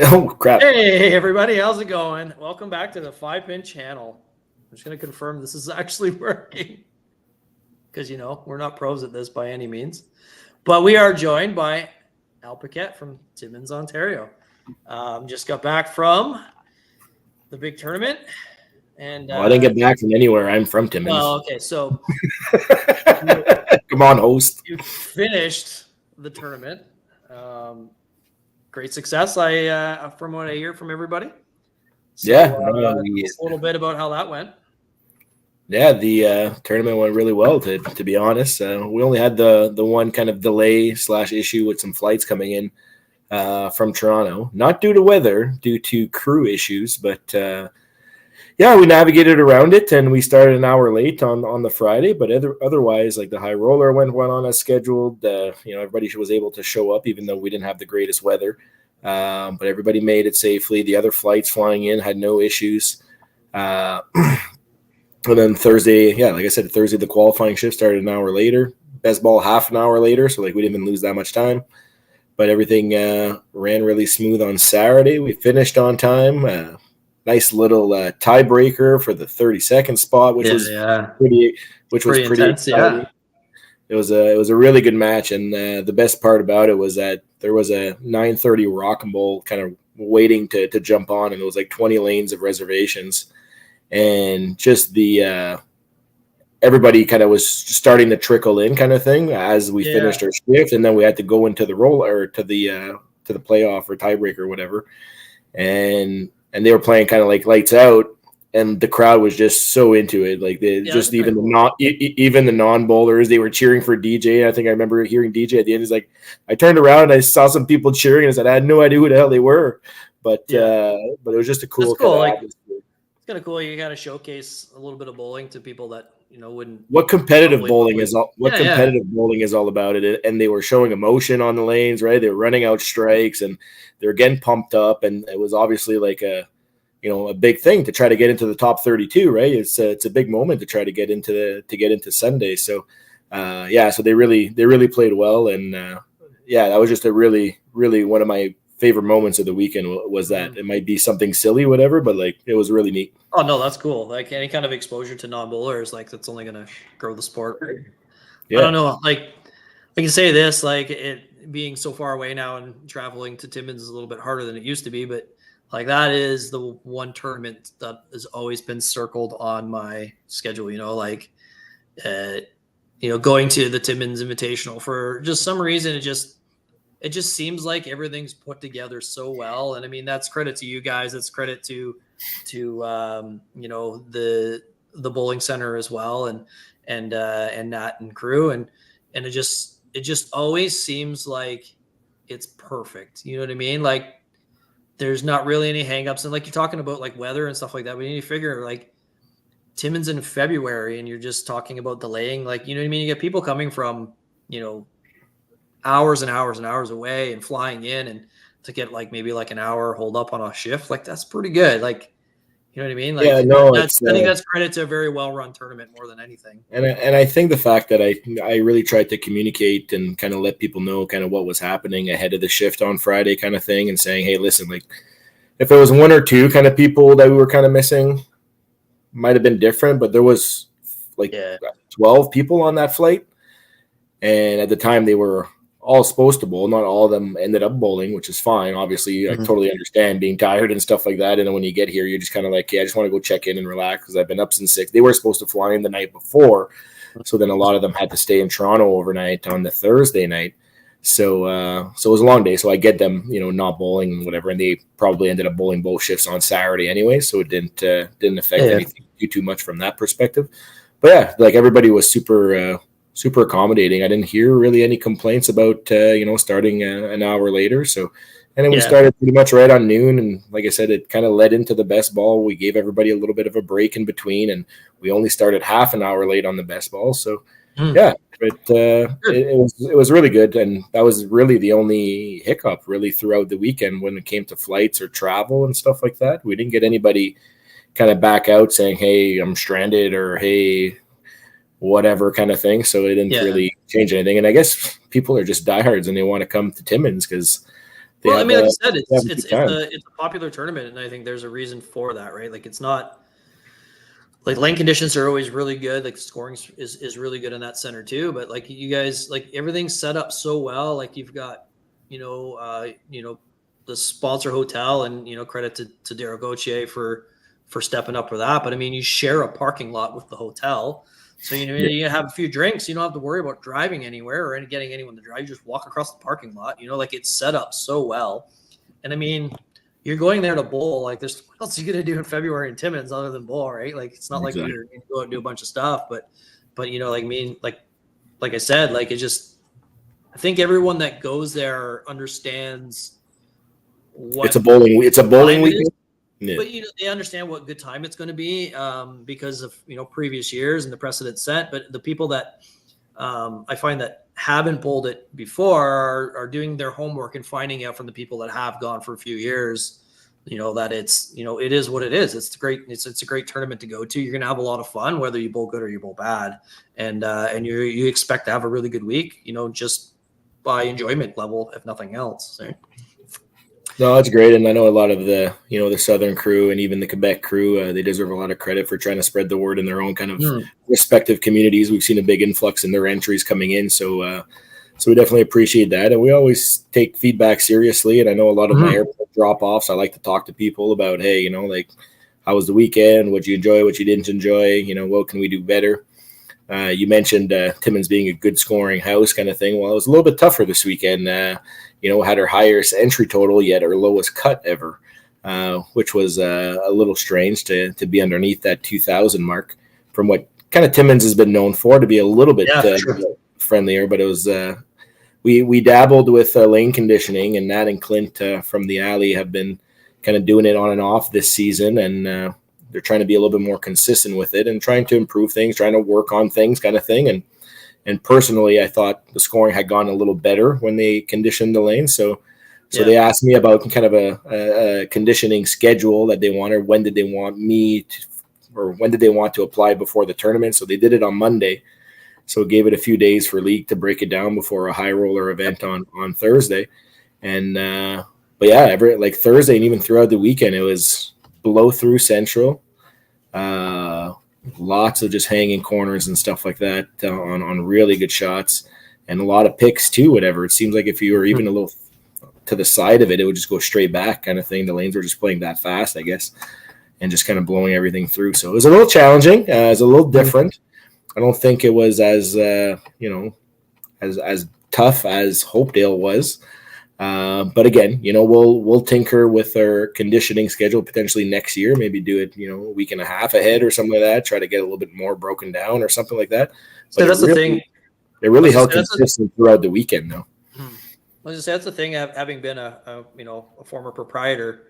Oh, crap. Hey, everybody. How's it going? Welcome back to the 5-Pin channel. I'm just going to confirm this is actually working because, we're not pros at this by any means. But we are joined by Paquette from Timmins, Ontario. Just got back from the big tournament. And Well, I didn't get back from anywhere. I'm from Timmins. well, okay. So Come on, host. you finished the tournament. Great success, from what I hear from everybody. So, Yeah. tell us a little bit about how that went. Yeah, the tournament went really well, to be honest. We only had the one kind of delay / issue with some flights coming in from Toronto, not due to weather, due to crew issues. But yeah, we navigated around it, and we started an hour late on the Friday. But otherwise, like the high roller went on as scheduled. Everybody was able to show up, even though we didn't have the greatest weather. But everybody made it safely. The other flights flying in had no issues. And then Thursday, yeah, like I said, Thursday the qualifying shift started an hour later. Best ball half an hour later, so we didn't even lose that much time. But everything ran really smooth on Saturday. We finished on time. Nice little tiebreaker for the 32nd spot, which was pretty intense. exciting. Yeah. It was a really good match, and the best part about it was that there was a 9:30 rock and bowl kind of waiting to jump on, and it was like 20 lanes of reservations. And just the everybody kind of was starting to trickle in, kind of thing, as we finished our shift, and then we had to go into the roll or to the playoff or tiebreaker or whatever, and they were playing kind of like lights out, and the crowd was just so into it. Like even the non bowlers, they were cheering for DJ. I think I remember hearing DJ at the end. He's like, I turned around and I saw some people cheering, and I said I had no idea who the hell they were, but it was just a cool. It's kind of cool. You got to showcase a little bit of bowling to people that wouldn't. What competitive bowling is all? What competitive bowling is all about it? And they were showing emotion on the lanes, right? They were running out strikes, and they were getting pumped up, and it was obviously like a big thing to try to get into the top 32, right? It's a big moment to try to get into Sunday. So, so they really played well, and that was just a really one of my favorite moments of the weekend was that. It might be something silly, whatever, but it was really neat. Oh no, that's cool. Like any kind of exposure to non-bowlers, that's only going to grow the sport. Yeah. I don't know. I can say this, it being so far away now and traveling to Timmins is a little bit harder than it used to be, but that is the one tournament that has always been circled on my schedule, going to the Timmins Invitational for just some reason. It just seems like everything's put together so well. And I mean, that's credit to you guys. That's credit to the bowling center as well. And Nat and crew. And it just always seems like it's perfect. You know what I mean? There's not really any hangups. And you're talking about weather and stuff like that. We need to figure Timmins in February, and you're just talking about delaying, you know what I mean? You get people coming from, hours and hours and hours away and flying in, and to get maybe an hour hold up on a shift, that's pretty good. You know what I mean? I think that's credit to a very well-run tournament more than anything. And I think the fact that I really tried to communicate and kind of let people know kind of what was happening ahead of the shift on Friday, kind of thing, and saying, hey, listen, if there was one or two kind of people that we were kind of missing, might have been different, but there was 12 people on that flight, and at the time they were all supposed to bowl. Not all of them ended up bowling, which is fine. Obviously, I totally understand being tired and stuff like that. And then when you get here, you're just kind of I just want to go check in and relax because I've been up since 6. They were supposed to fly in the night before, so then a lot of them had to stay in Toronto overnight on the Thursday night. So it was a long day. So I get them, not bowling and whatever, and they probably ended up bowling both shifts on Saturday anyway. So it didn't affect anything too much from that perspective. But yeah, everybody was super accommodating. I didn't hear really any complaints about starting an hour later. So, and then we started pretty much right on noon, and like I said, it kind of led into the best ball. We gave everybody a little bit of a break in between, and we only started half an hour late on the best ball. So it was really good, and that was really the only hiccup really throughout the weekend when it came to flights or travel and stuff like that. We didn't get anybody kind of back out saying, hey, I'm stranded, or hey, whatever kind of thing. So it didn't really change anything. And I guess people are just diehards and they want to come to Timmins because Well, I mean, like you said, they have a it's good time. it's a popular tournament, and I think there's a reason for that, right? Like it's not like lane conditions are always really good. Like scoring is really good in that center too. But like you guys, like everything's set up so well. Like you've got, the sponsor hotel, and credit to Daryl Gauthier for stepping up for that. But I mean, you share a parking lot with the hotel. So you have a few drinks. You don't have to worry about driving anywhere or getting anyone to drive. You just walk across the parking lot. Like it's set up so well. And I mean, you're going there to bowl. Like, there's what else are you gonna do in February in Timmins other than bowl, right? Like, it's not like you're gonna go out and do a bunch of stuff. But like I mean, like I said, like I think everyone that goes there understands what It's a bowling weekend. Yeah. But they understand what good time it's going to be because of previous years and the precedent set. But the people that I find that haven't bowled it before are doing their homework and finding out from the people that have gone for a few years, that it's it is what it is. It's great. It's a great tournament to go to. You're going to have a lot of fun whether you bowl good or you bowl bad, and you expect to have a really good week. Just by enjoyment level, if nothing else. So. No, that's great, and I know a lot of the the Southern crew and even the Quebec crew, they deserve a lot of credit for trying to spread the word in their own kind of respective communities. We've seen a big influx in their entries coming in, so we definitely appreciate that, and we always take feedback seriously. And I know a lot of my airport drop-offs, I like to talk to people about, hey, like how was the weekend? What you enjoy? What you didn't enjoy? What can we do better? You mentioned Timmins being a good scoring house kind of thing. Well, it was a little bit tougher this weekend. Had our highest entry total yet our lowest cut ever, which was a little strange to be underneath that 2,000 mark from what kind of Timmins has been known for, to be a little bit friendlier. But it was we dabbled with lane conditioning, and Nat and Clint from the alley have been kind of doing it on and off this season, and they're trying to be a little bit more consistent with it and trying to improve things, trying to work on things kind of thing. And personally, I thought the scoring had gone a little better when they conditioned the lane. So they asked me about kind of a conditioning schedule that they wanted. When did they want when did they want to apply before the tournament? So they did it on Monday. So it gave it a few days for league to break it down before a high roller event on Thursday. And but yeah, like Thursday and even throughout the weekend, it was blow through central. Lots of just hanging corners and stuff like that on really good shots, and a lot of picks too. Whatever, it seems like if you were even a little to the side of it, it would just go straight back kind of thing. The lanes were just playing that fast, I guess, and just kind of blowing everything through. So it was a little challenging. It was a little different. I don't think it was as as tough as Hopedale was. But again, we'll tinker with our conditioning schedule potentially next year. Maybe do it, a week and a half ahead or something like that. Try to get a little bit more broken down or something like that. So that's the thing. It really held consistent throughout the weekend, though. I was just say that's the thing. Having been a former proprietor,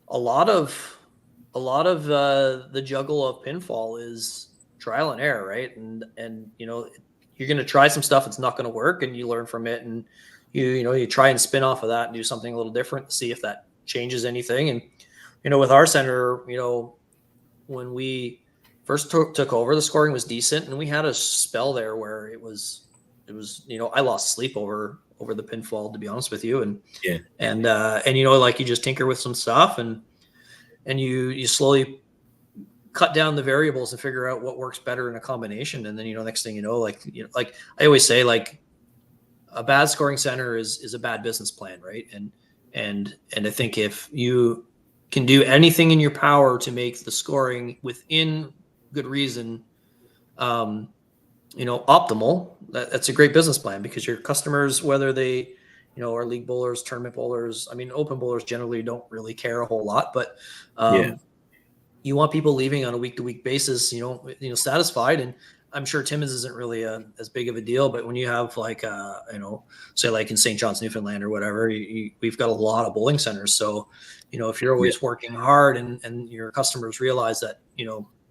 a lot of the juggle of pinfall is trial and error, right? And you're going to try some stuff that's not going to work, and you learn from it, and you try and spin off of that and do something a little different to see if that changes anything. And with our center, when we first took over, the scoring was decent, and we had a spell there where it was I lost sleep over the pinfall, to be honest with you. And like you just tinker with some stuff, and you slowly cut down the variables and figure out what works better in a combination. And then next thing like I always say, like, a bad scoring center is a bad business plan, right? And I think if you can do anything in your power to make the scoring within good reason, optimal, that's a great business plan, because your customers, whether they, are league bowlers, tournament bowlers, I mean, open bowlers generally don't really care a whole lot, but you want people leaving on a week-to-week basis, satisfied. And I'm sure Timmins isn't really as big of a deal, but when you have like, say like in St. John's, Newfoundland or whatever, we've got a lot of bowling centers. So, if you're always working hard and your customers realize that,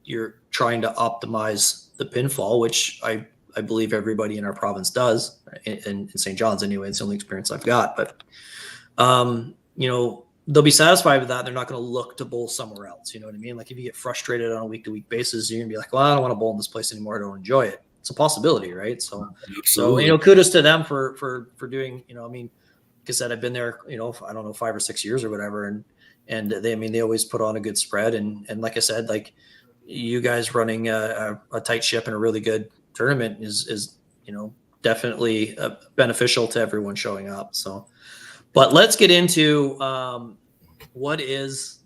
you're trying to optimize the pinfall, which I believe everybody in our province does, in St. John's anyway, it's the only experience I've got, but, they'll be satisfied with that. They're not going to look to bowl somewhere else. You know what I mean? Like, if you get frustrated on a week-to-week basis, you're going to be like, well, I don't want to bowl in this place anymore. I don't enjoy it. It's a possibility, right? So kudos to them for doing, I said, I've been there, I don't know, 5 or 6 years or whatever. And they always put on a good spread. And like I said, like you guys running a tight ship and a really good tournament is definitely beneficial to everyone showing up. So, but let's get into what is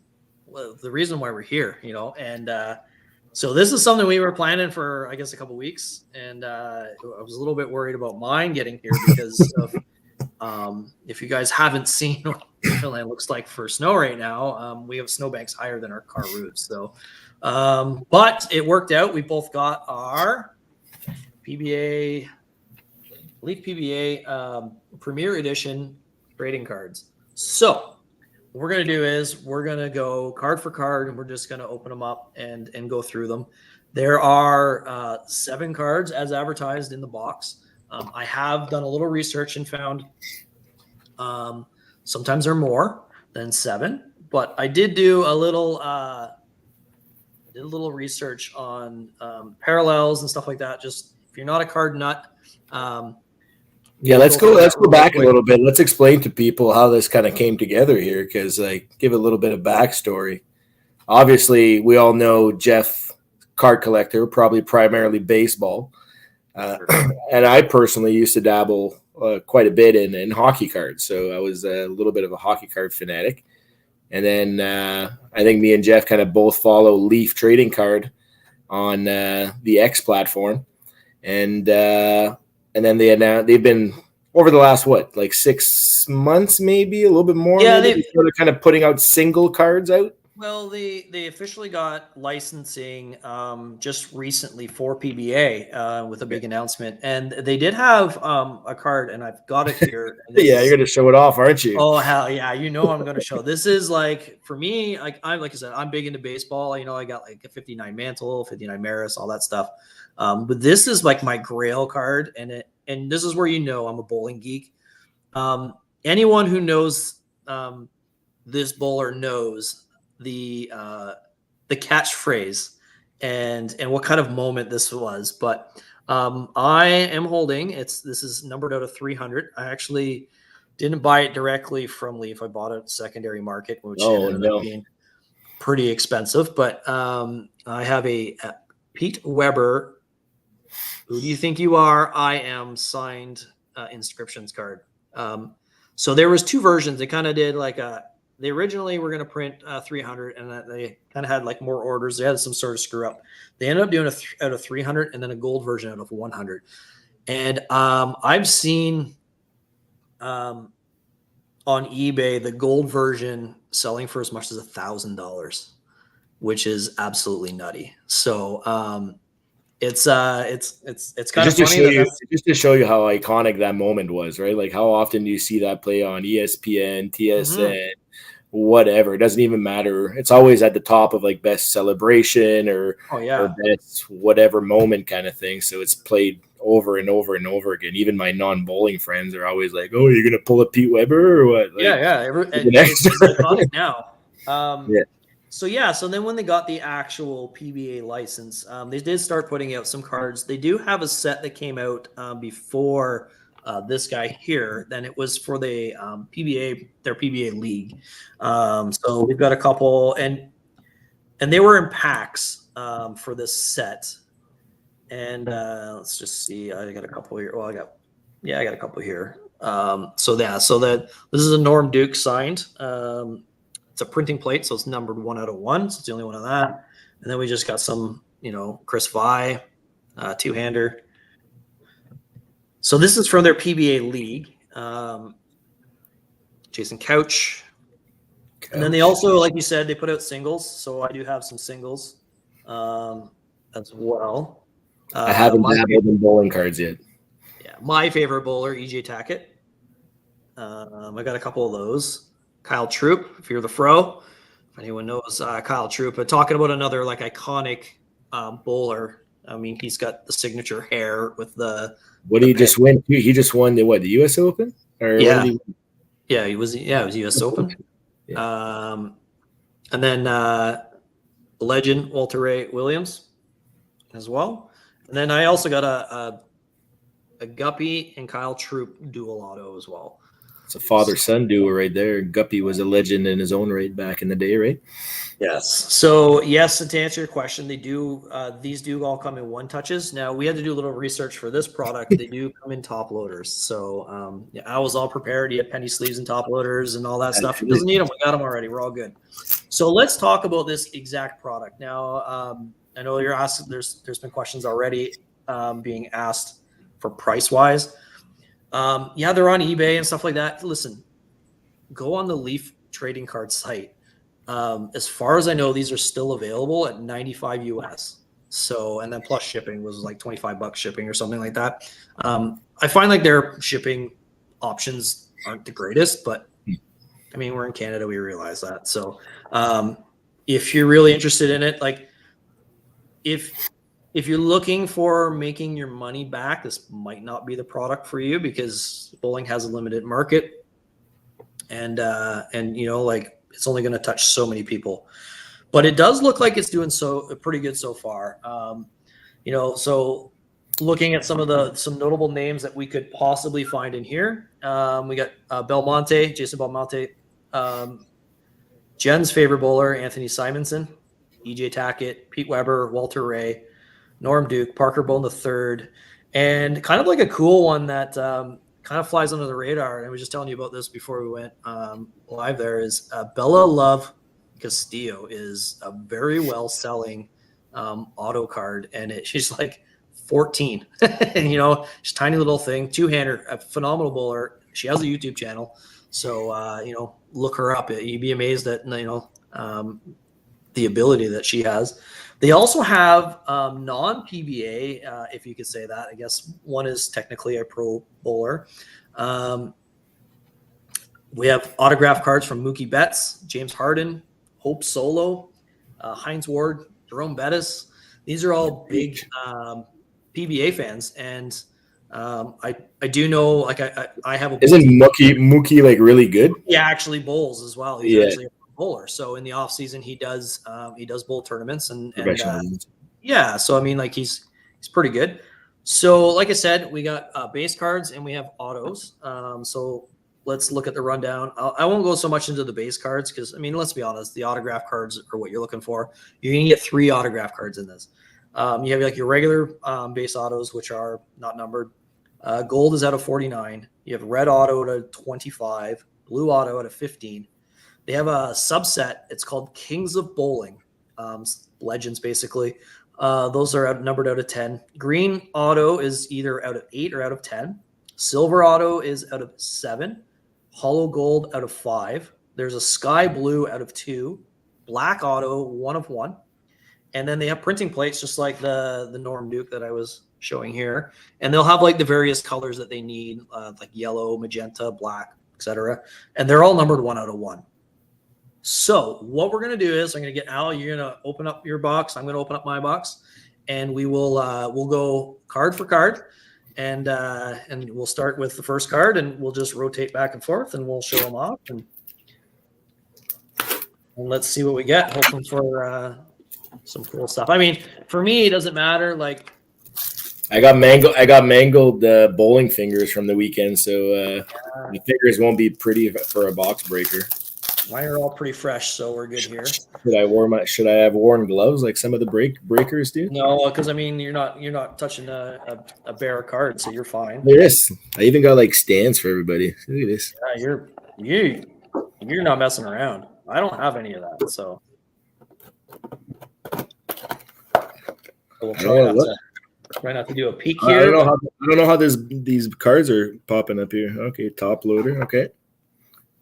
the reason why we're here, and so this is something we were planning for, I guess, a couple of weeks, and I was a little bit worried about mine getting here because of if you guys haven't seen what Newfoundland looks like for snow right now, we have snowbanks higher than our car roofs. So, but it worked out. We both got our PBA, Leaf PBA Premier Edition trading cards. So what we're going to do is we're going to go card for card, and we're just going to open them up and go through them. There are 7 cards as advertised in the box. I have done a little research and found sometimes there are more than 7, but I did do a little research on parallels and stuff like that. Just if you're not a card nut, let's go back a little bit. Let's explain to people how this kind of came together here, because give a little bit of backstory. Obviously, we all know Jeff, card collector, probably primarily baseball. And I personally used to dabble quite a bit in hockey cards. So I was a little bit of a hockey card fanatic. And then I think me and Jeff kind of both follow Leaf Trading Card on the X platform. And then they've been over the last, 6 months, maybe a little bit more. Yeah, they're kind of putting out single cards out. Well, they officially got licensing just recently for PBA with a big announcement, and they did have a card, and I've got it here. You're going to show it off, aren't you? Oh hell yeah! I'm going to show. This is for me. Like I said, I'm big into baseball. I got a 59 Mantle, 59 Maris, all that stuff. But this is my Grail card, and this is where I'm a bowling geek. Anyone who knows this bowler knows the catchphrase and what kind of moment this was. But I am holding this is numbered out of 300. I actually didn't buy it directly from Leaf. I bought it secondary market, which ended up being pretty expensive. But I have a Pete Weber. Who do you think you are? I am signed inscriptions card. So there was 2 versions. They kind of did they originally were going to print 300, and they kind of had more orders. They had some sort of screw up. They ended up doing out of 300 and then a gold version out of 100. And I've seen on eBay the gold version selling for as much as $1,000, which is absolutely nutty. So it's kind of funny. Just to show you how iconic that moment was, right? How often do you see that play on ESPN, TSN, whatever? It doesn't even matter. It's always at the top of best celebration or best whatever moment kind of thing. So it's played over and over and over again. Even my non-bowling friends are always like, "Oh, you're gonna pull a Pete Weber or what?" It's iconic now. So then when they got the actual PBA license, they did start putting out some cards. They do have a set that came out before this guy here. Then it was for the PBA, their PBA league. So we've got a couple, and they were in packs for this set. And let's just see. I got a couple here. Well, I got a couple here. So that this is a Norm Duke signed. It's a printing plate, so it's numbered 1 out of 1. So it's the only one of that. And then we just got some, Chris Vi, 2-hander. So this is from their PBA league. Jason Couch. And then they also, like you said, they put out singles. So I do have some singles as well. I haven't dabbled in bowling cards yet. Yeah, my favorite bowler, EJ Tackett. I got a couple of those. Kyle Troop, if you're the fro, if anyone knows Kyle Troop, but talking about another iconic bowler. I mean, he's got the signature hair with the. What did he just win? He just won the U.S. Open? Or it was U.S. Open. Yeah. And then legend Walter Ray Williams as well. And then I also got a Guppy and Kyle Troop dual auto as well. It's a father-son duo right there. Guppy was a legend in his own right back in the day, right? Yes. So yes, and to answer your question, they do. These do all come in one touches. Now we had to do a little research for this product. They do come in top loaders. So yeah, I was all prepared. He had penny sleeves and top loaders and all that stuff. He doesn't need them. We got them already. We're all good. So let's talk about this exact product. Now I know you're asking. There's been questions already being asked for price wise. Yeah, they're on eBay and stuff like that. Listen, go on the Leaf trading card site. As far as I know, these are still available at 95 US. So, and then plus shipping was like $25 shipping or something like that. I find like their shipping options aren't the greatest, but I mean, we're in Canada, we realize that. So, if you're really interested in it, like if you're looking for making your money back, this might not be the product for you because bowling has a limited market, and you know, like it's only going to touch so many people, but it does look like it's doing pretty good so far. You know, so looking at some notable names that we could possibly find in here, we got Belmonte, Jason Belmonte, Jen's favorite bowler, Anthony Simonson, EJ Tackett, Pete Weber, Walter Ray, Norm Duke, Parker Bone III, and kind of like a cool one that kind of flies under the radar. And I was just telling you about this before we went live there is Bella Love Castillo is a very well selling auto card. And she's like 14, and, you know, she's a tiny little thing, two-hander, a phenomenal bowler. She has a YouTube channel. So, you know, look her up. You'd be amazed at, you know, the ability that she has. They also have non-PBA, if you could say that. I guess one is technically a pro bowler. We have autograph cards from Mookie Betts, James Harden, Hope Solo, Heinz Ward, Jerome Bettis. These are all big PBA fans, and I do know, like I have a. Isn't Mookie like really good? Yeah, actually bowls as well. He's actually a bowler. So in the off season, he does bowl tournaments and yeah. So I mean, like he's pretty good. So like I said, we got base cards and we have autos. So let's look at the rundown. I won't go so much into the base cards because I mean, let's be honest, the autograph cards are what you're looking for. You're gonna get 3 autograph cards in this. You have like your regular base autos, which are not numbered. Gold is out of 49. You have red auto out of 25, blue auto out of 15. They have a subset. It's called Kings of Bowling, legends basically. Those are numbered out of 10. Green auto is either out of 8 or out of 10. Silver auto is out of 7. Hollow gold out of 5. There's a sky blue out of 2. Black auto 1 of 1. And then they have printing plates just like the Norm Duke that I was showing here. And they'll have like the various colors that they need, like yellow, magenta, black, etc. And they're all numbered 1 out of 1. So what we're going to do is I'm going to get Al, you're going to open up your box. I'm going to open up my box, and we will we'll go card for card, and we'll start with the first card, and we'll just rotate back and forth, and we'll show them off, and let's see what we get. Hoping for some cool stuff. I mean, for me, it doesn't matter. Like I got mangled bowling fingers from the weekend, so the fingers won't be pretty for a box breaker. Mine are all pretty fresh, so we're good here. Should I have worn gloves like some of the breakers do? No, because I mean you're not touching a bare card, so you're fine. There is. I even got like stands for everybody. Look at this. Yeah, you're not messing around. I don't have any of that, so we'll try not to do a peek here. I don't know how these cards are popping up here. Okay, top loader. Okay.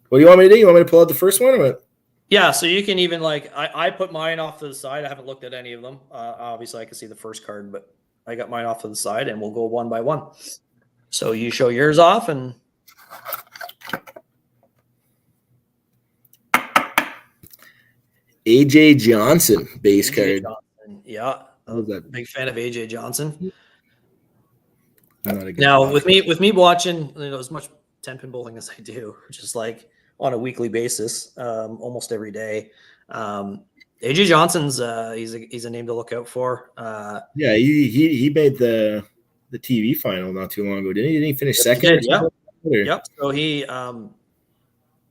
What do you want me to do? You want me to pull out the first one or what? Yeah, so you can even like I put mine off to the side. I haven't looked at any of them. Obviously, I can see the first card, but I got mine off to the side, and we'll go one by one. So you show yours off, and AJ Johnson base card. Johnson. Yeah, big fan of AJ Johnson. Now boxer. with me watching, you know, as much 10-pin bowling as I do, just like on a weekly basis, almost every day. AJ Johnson's he's a name to look out for. Yeah, he made the TV final not too long ago, didn't he? Didn't he finish second? Yeah. Yep. So he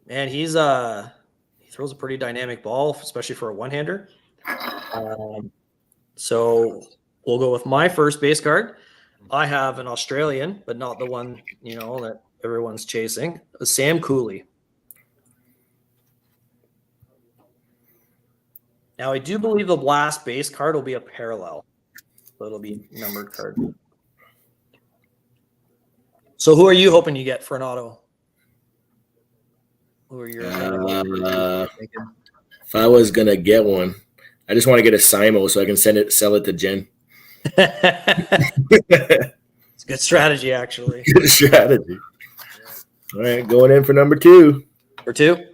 Man, he throws a pretty dynamic ball, especially for a one-hander. So we'll go with my first base card. I have an Australian, but not the one, that everyone's chasing. Sam Cooley. Now, I do believe the last base card will be a parallel. So it'll be a numbered card. So who are you hoping you get for an auto? Who are your if I was going to get one, I just want to get a Simo so I can sell it to Jen. It's a good strategy, actually. Good strategy. All right, going in for number 2. For 2.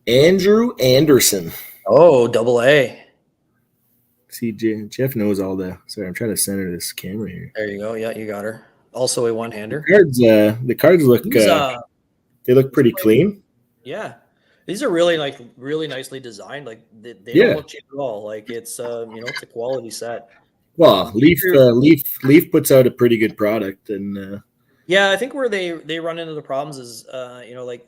Andrew Anderson. Oh, AA. See, Jeff knows all the. Sorry, I'm trying to center this camera here. There you go. Yeah, you got her. Also a one-hander. The cards look. They look pretty clean. Yeah, these are really really nicely designed. Like they don't look cheap at all. Like it's it's a quality set. Well, Leaf puts out a pretty good product, and yeah, I think where they run into the problems is like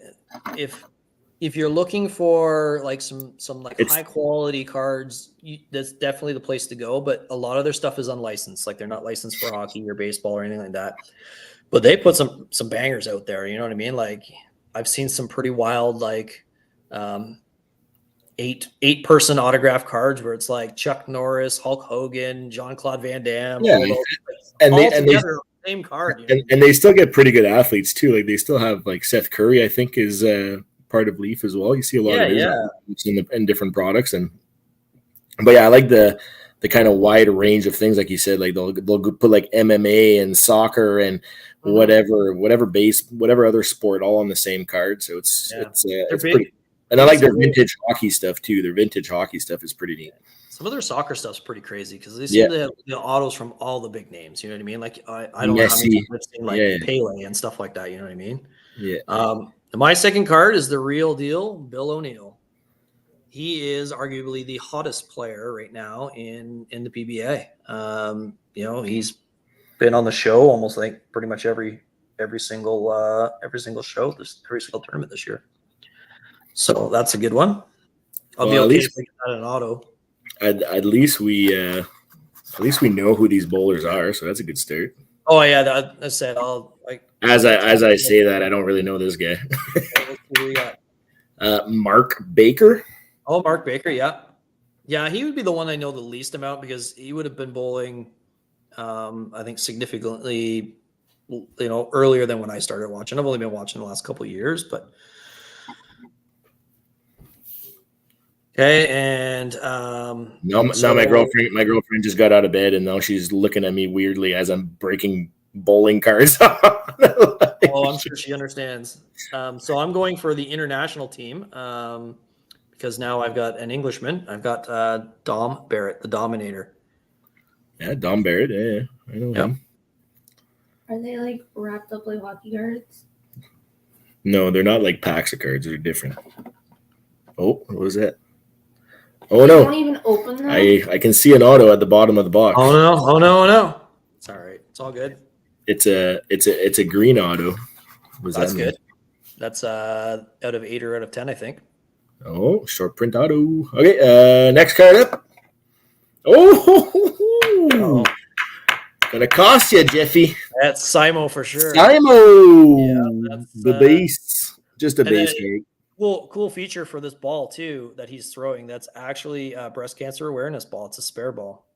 if you're looking for like some like high quality cards, that's definitely the place to go. But a lot of their stuff is unlicensed. Like they're not licensed for hockey or baseball or anything like that. But they put some bangers out there. You know what I mean? Like I've seen some pretty wild like 8-person autograph cards where it's like Chuck Norris, Hulk Hogan, Jean-Claude Van Damme. Yeah, and they same card. And they still get pretty good athletes too. Like they still have like Seth Curry, I think, is part of Leaf as well. You see a lot of his in different products, but yeah, I like the kind of wide range of things, like you said. Like they'll put like MMA and soccer and whatever other sport all on the same card. So it's pretty. And I like their vintage hockey stuff too. Their vintage hockey stuff is pretty neat. Some of their soccer stuff's pretty crazy because they seem to have autos from all the big names. You know what I mean? Like I don't know how many I've seen like Pele and stuff like that. You know what I mean? Yeah. My second card is the real deal, Bill O'Neill. He is arguably the hottest player right now in the PBA. He's been on the show almost like pretty much every single show, every single tournament this year. So that's a good one. I'll be okay if we get that in auto. At least we know who these bowlers are, so that's a good start. Oh yeah, I said I'll like as I say that, I don't really know this guy. Who we got? Mark Baker. Oh, Mark Baker, yeah, he would be the one I know the least about because he would have been bowling, I think significantly, earlier than when I started watching. I've only been watching the last couple of years, but. Okay, and now my girlfriend just got out of bed and now she's looking at me weirdly as I'm breaking bowling cards. Oh, I'm sure she understands. So I'm going for the international team because now I've got an Englishman. I've got Dom Barrett, the Dominator. Yeah, Dom Barrett. Yeah, I know him. Are they like wrapped up like hockey cards? No, they're not like packs of cards. They're different. Oh, what was that? Oh no! Don't even open them. I can see an auto at the bottom of the box. Oh no! It's all right. It's all good. It's a green auto. That's good. That's out of 8 or out of 10, I think. Oh, short print auto. Okay, next card up. Oh, gonna cost you, Jeffy. That's Simo for sure. Simo, that's the base, just a base cake. Cool feature for this ball too that he's throwing. That's actually a breast cancer awareness ball. It's a spare ball.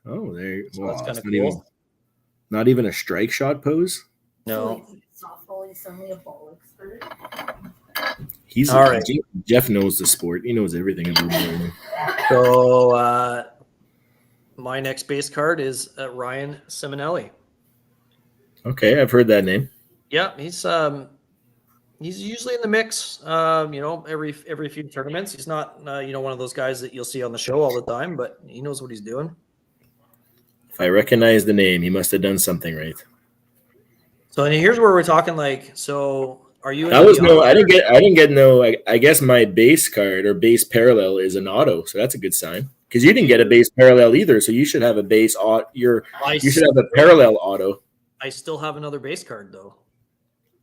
Oh, there. So that's kind of cool. Not even a strike shot pose. No. Softball is suddenly a ball expert. He's all right. Jeff knows the sport. He knows everything about it. So my next base card is Ryan Simonelli. Okay, I've heard that name. Yeah, he's usually in the mix. Every few tournaments. He's not one of those guys that you'll see on the show all the time, but he knows what he's doing. If I recognize the name, he must have done something right. So and here's where we're talking like. So are you? I didn't get no. I guess my base card or base parallel is an auto, so that's a good sign. Because you didn't get a base parallel either, so you should have a base. You should have a parallel auto. I still have another base card though.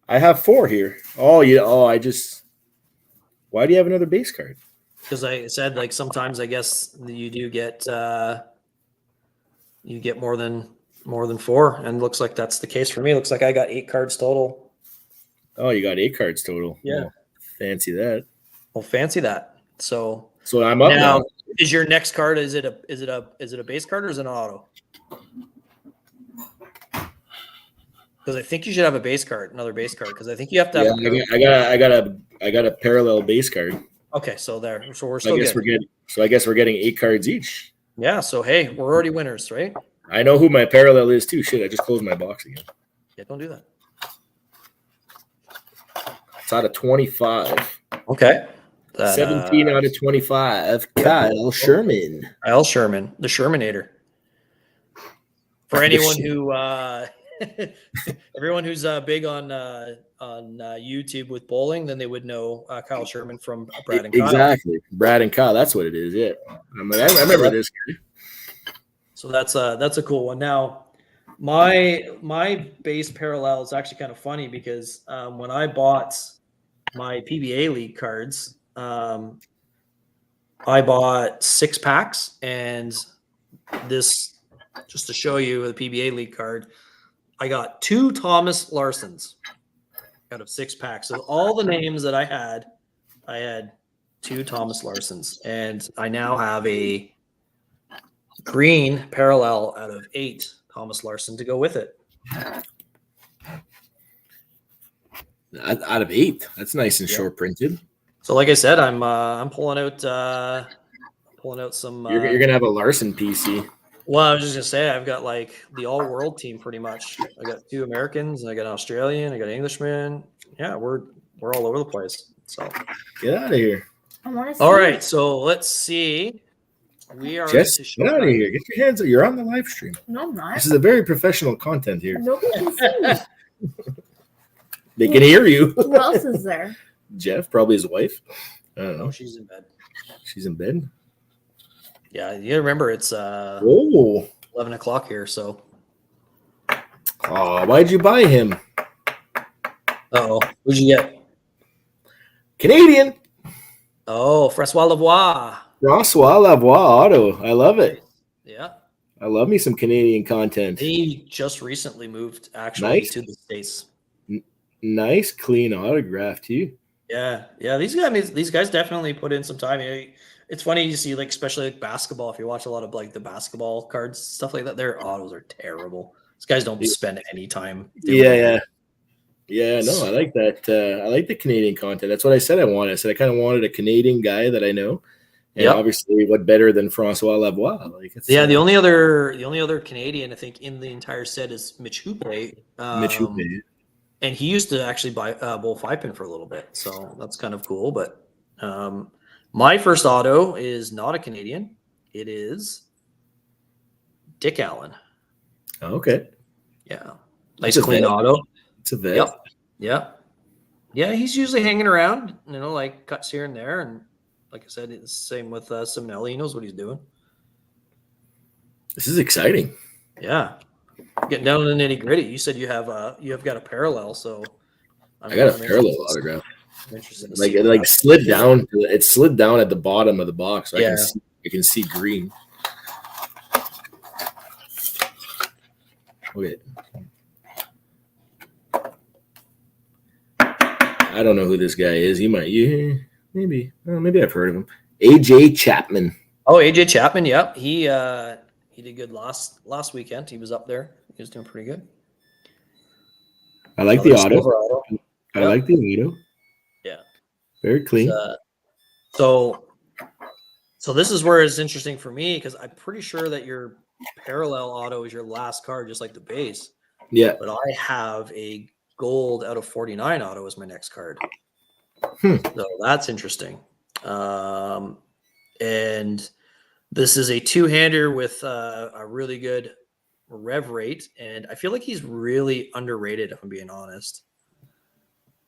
I have 4 here. Oh, yeah. Oh, why do you have another base card? Because I said like sometimes I guess you do get more than 4, and looks like that's the case for me. Looks like I got 8 cards total. Oh, you got 8 cards total. Yeah. Well, fancy that. Well, fancy that. So I'm up now. Is your next card? Is it a base card or is it an auto? Because I think you should have another base card. Because I think you have to have. I got a parallel base card. Okay, so we're still good. I guess we're getting 8 cards each. Yeah. So hey, we're already winners, right? I know who my parallel is too. Shit, I just closed my box again. Yeah, don't do that. It's out of 25. Okay. 17 out of 25. Kyle Sherman. Kyle Sherman, the Shermanator. For anyone who, everyone who's big on YouTube with bowling, then they would know Kyle Sherman from Brad and Kyle. Exactly, Brad and Kyle. That's what it is. Yeah, I remember this guy. So that's a cool one. Now, my base parallel is actually kind of funny because when I bought my PBA league cards, I bought 6 packs, and this, just to show you the PBA league card, I got 2 Thomas Larsons out of 6 packs. So all the names that I had 2 Thomas Larsons, and I now have a green parallel out of 8 Thomas Larson to go with it. Out of 8, that's nice and short printed. So, like I said, I'm pulling out some. You're gonna have a Larson PC. Well, I was just gonna say I've got like the all-world team pretty much. I got 2 Americans, I got an Australian, I got an Englishman. Yeah, we're all over the place. So get out of here. I want to see. All right, so let's see. We are Jess, get out of here. Get your hands up. You're on the live stream. No, I'm not. This is a very professional content here. Nobody can see. They can hear you. Who else is there? Jeff, probably his wife. I don't know. Oh, she's in bed. She's in bed. Yeah, you remember it's 11 o'clock here, so. Oh, why'd you buy him? Who'd you get? Canadian. Oh, Francois Lavoie. Francois Lavoie auto. I love it. Yeah. I love me some Canadian content. He just recently moved actually to the States. Nice, clean autograph too. Yeah. These guys definitely put in some time. It's funny you see, like, especially like basketball. If you watch a lot of like the basketball cards, stuff like that, their autos are terrible. These guys don't spend any time. Yeah. No, I like that. I like the Canadian content. That's what I said I wanted. I said I kind of wanted a Canadian guy that I know. And obviously, what better than Francois Lavoie? Like, the only other Canadian I think in the entire set is Mitch Hooper. Mitch Hooper. And he used to actually buy bowl 5-pin for a little bit, so that's kind of cool. But my first auto is not a Canadian; it is Dick Allen. Okay. Yeah, nice clean auto. It's a vet. Yep. Yeah. He's usually hanging around, like cuts here and there, and like I said, it's the same with Simnelli. He knows what he's doing. This is exciting. Yeah. Getting down to the nitty gritty. You said you have got a parallel, so I got a parallel autograph. I'm interested. It slid down. It slid down at the bottom of the box. So I can see green. Okay. I don't know who this guy is. Maybe I've heard of him. AJ Chapman. Oh, AJ Chapman. Yep. He did good last weekend. He was up there. He was doing pretty good. I like the auto. I like the auto. Yeah. Very clean. So this is where it's interesting for me because I'm pretty sure that your parallel auto is your last card, just like the base. Yeah. But I have a gold out of 49 auto as my next card. So that's interesting. And this is a 2-hander with a really good rev rate, and I feel like he's really underrated, if I'm being honest.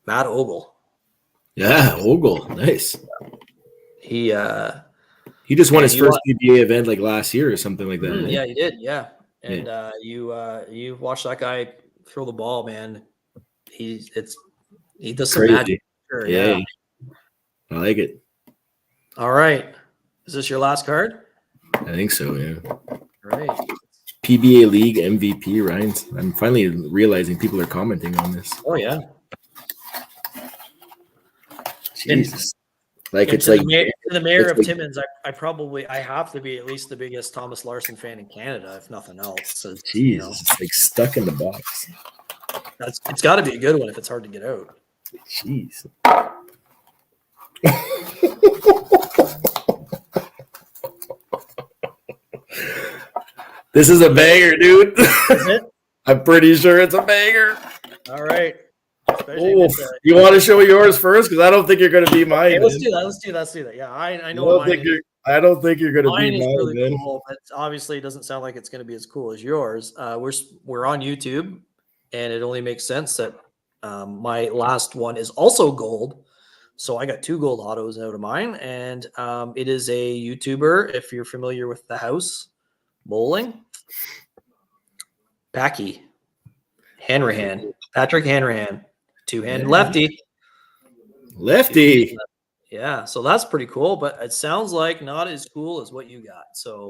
Matt Ogle. Yeah, Ogle. Nice. He just won his first PBA event like last year or something like that. Right? Yeah, he did. Yeah. And you watch that guy throw the ball, man. he does some Crazy. magic. Sure, Yeah. I like it. All right. Is this your last card? I think so, yeah. Right. PBA League MVP, Ryan. I'm finally realizing people are commenting on this. Oh yeah. Jesus. Like And it's to like the mayor of like- Timmins, I have to be at least the biggest Thomas Larson fan in Canada, if nothing else. So, Jesus, it's like stuck in the box. it's got to be a good one if it's hard to get out. Jeez. This is a banger, dude. Is it? I'm pretty sure it's a banger. All right. Oh, you want to show yours first? Because I don't think you're going to be mine. Okay, let's do that. Let's do that. Yeah, I know. I don't think you're going to mine be is mine, really man. cool, but obviously it doesn't sound like it's going to be as cool as yours. We're on YouTube, and it only makes sense that my last one is also gold. So I got 2 gold autos out of mine, and it is a YouTuber. If you're familiar with the house bowling, Paquette Hanrahan, Patrick Hanrahan, 2-hand lefty. Lefty. Yeah, so that's pretty cool, but it sounds like not as cool as what you got. So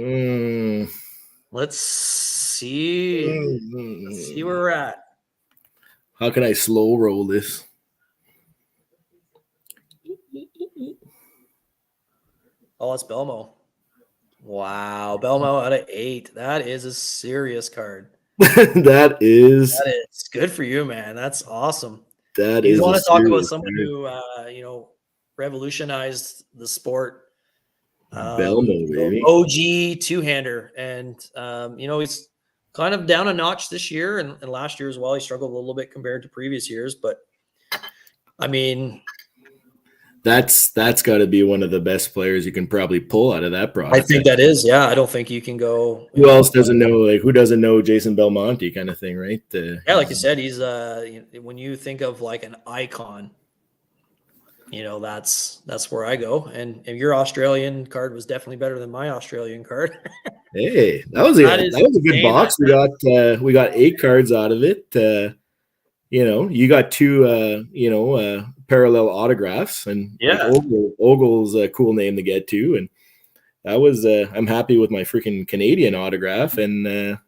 let's see. Let's see where we're at. How can I slow roll this? Oh, it's Belmo. Wow, Belmo out of 8. That is a serious card. That is good for you, man. That's awesome. That you is. want to talk about someone who revolutionized the sport. Belmo, baby. OG 2-hander, and he's kind of down a notch this year, and last year as well. He struggled a little bit compared to previous years, but I mean, that's got to be one of the best players you can probably pull out of that product. I think that is, yeah. I don't think you can go. Who else doesn't know? Like, who doesn't know Jason Belmonte, kind of thing, right? Yeah, like you said, he's when you think of like an icon, that's where I go. And your Australian card was definitely better than my Australian card. Hey, that was a good box. We got 8 cards out of it. You got 2 parallel autographs, and yeah, like Ogle's a cool name to get to, and that was I'm happy with my freaking Canadian autograph and a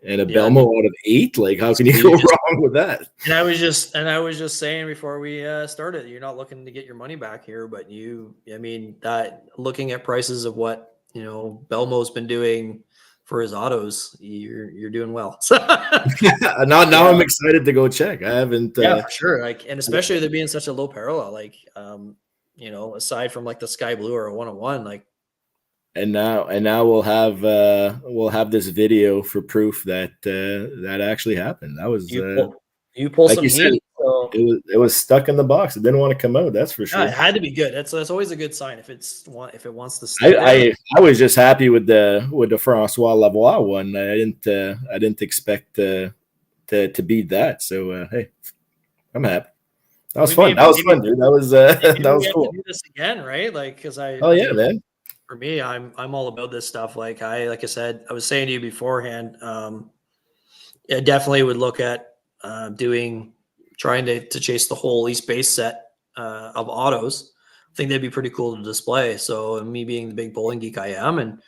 Belmo out of 8. Like, how can you go wrong with that? And I was just saying before we started, you're not looking to get your money back here, but that looking at prices of what Belmo's been doing for his autos, you're doing well. Now I'm excited to go check. I haven't. Yeah, for sure. And especially there being such a low parallel, aside from like the sky blue or a 101, And now we'll have this video for proof that that actually happened. That was you pull some heat. So it was stuck in the box. It didn't want to come out. That's for sure. Yeah, it had to be good. That's always a good sign if it wants to stay. I was just happy with the Francois Lavoie one. I didn't expect to beat that. So hey, I'm happy. That was fun. That was fun, dude. That was that was cool. Do this again, right? Because man. For me, I'm all about this stuff. Like I said, I was saying to you beforehand. I definitely would look at trying to chase the whole East base set of autos. I think that'd be pretty cool to display. So me being the big bowling geek I am, and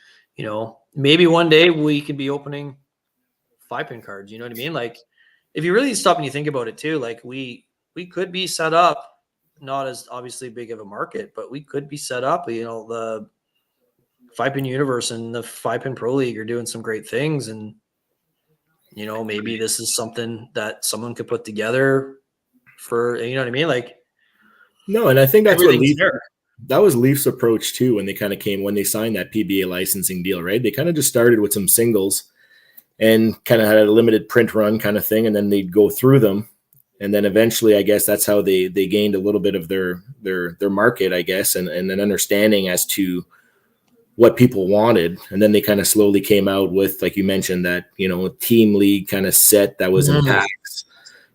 maybe one day we could be opening 5-pin cards. You know what I mean? Like, if you really stop and you think about it too, like we could be set up, not as obviously big of a market, but we could be set up. The 5-pin universe and the 5-pin pro league are doing some great things, and maybe this is something that someone could put together for, you know what I mean? Like, no, and I think that's that was Leaf's approach too when they signed that PBA licensing deal, right? They kind of just started with some singles and kind of had a limited print run kind of thing, and then they'd go through them, and then eventually, I guess that's how they gained a little bit of their market, I guess, and an understanding as to what people wanted. And then they kind of slowly came out with, like you mentioned, that team league kind of set that was in packs,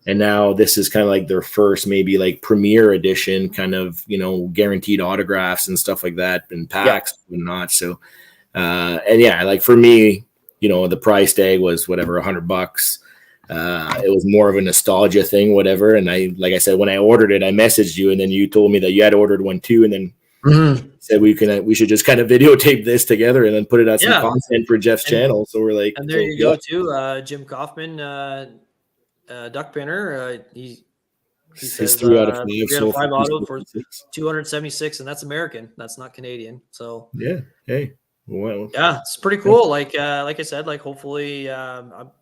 and now this is kind of like their first maybe like premier edition kind of guaranteed autographs and stuff like that in packs and not. So and yeah, like for me, the price tag was whatever, $100. it was more of a nostalgia thing, whatever. And like I said, when I ordered it, I messaged you, and then you told me that you had ordered one too, and then said we should just kind of videotape this together and then put it as some content for Jeff's channel. So we're like, and there you go too. Jim Kaufman, duck pinner. He says 3 out of 5, 3 out of 5 auto for 276, and that's American. That's not Canadian. So yeah, hey, well, yeah, it's pretty cool. Like I said, like hopefully, I'll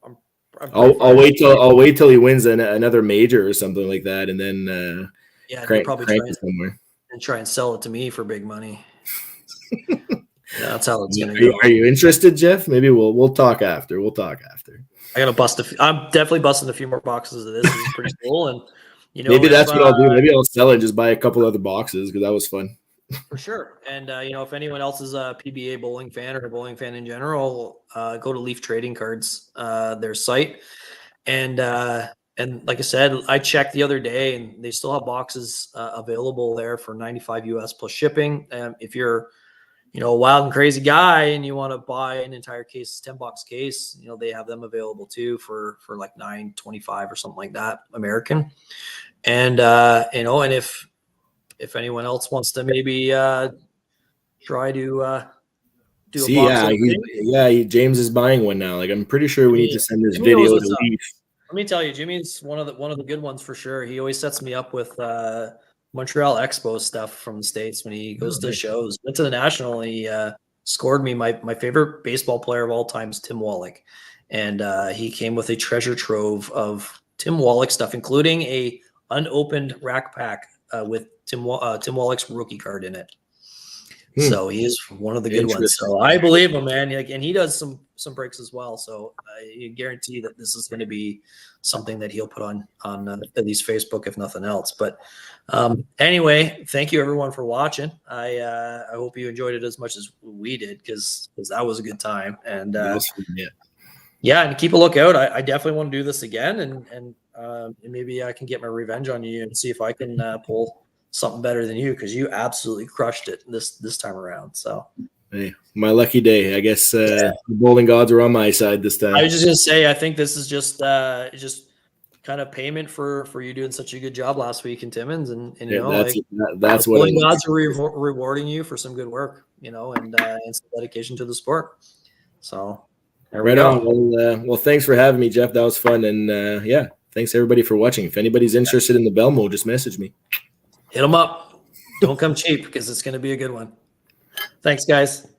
wait till he wins another major or something like that, and then probably try and sell it to me for big money. That's how it's gonna go. Are you interested, Jeff? Maybe we'll talk after. I gotta bust I'm definitely busting a few more boxes of this. This is pretty cool, and maybe that's what I'll do. Maybe I'll sell it and just buy a couple other boxes because that was fun. For sure. And if anyone else is a PBA bowling fan or a bowling fan in general, go to Leaf Trading Cards, their site, and like I said, I checked the other day, and they still have boxes available there for $95 US plus shipping. If you're a wild and crazy guy and you want to buy an entire case, $10 case, they have them available too for like $9.25 or something like that, American. And and if anyone else wants to maybe try to do a box. James is buying one now. Like, I'm pretty sure we need to send this video to Leaf. Let me tell you, Jimmy's one of the good ones for sure. He always sets me up with Montreal Expo stuff from the States when he goes to shows. Went to the National, and he scored me my favorite baseball player of all time is Tim Wallach. And he came with a treasure trove of Tim Wallach stuff, including a unopened rack pack with Tim Wallach's rookie card in it. So he is one of the good ones. So I believe him, man. And he does some breaks as well. So I guarantee that this is going to be something that he'll put on at least Facebook, if nothing else. But anyway, thank you everyone for watching. I hope you enjoyed it as much as we did, because that was a good time. And and keep a lookout. I definitely want to do this again, and maybe I can get my revenge on you and see if I can pull something better than you, because you absolutely crushed it this time around. So hey, my lucky day. I guess the bowling gods are on my side this time. I was just gonna say, I think this is just kind of payment for you doing such a good job last week in Timmins, and that's what bowling gods are rewarding you for some good work, and some dedication to the sport. So there we go. Well, thanks for having me, Jeff. That was fun, and thanks everybody for watching. If anybody's interested in the Belmo, just message me. Hit them up. Don't come cheap, because it's going to be a good one. Thanks, guys.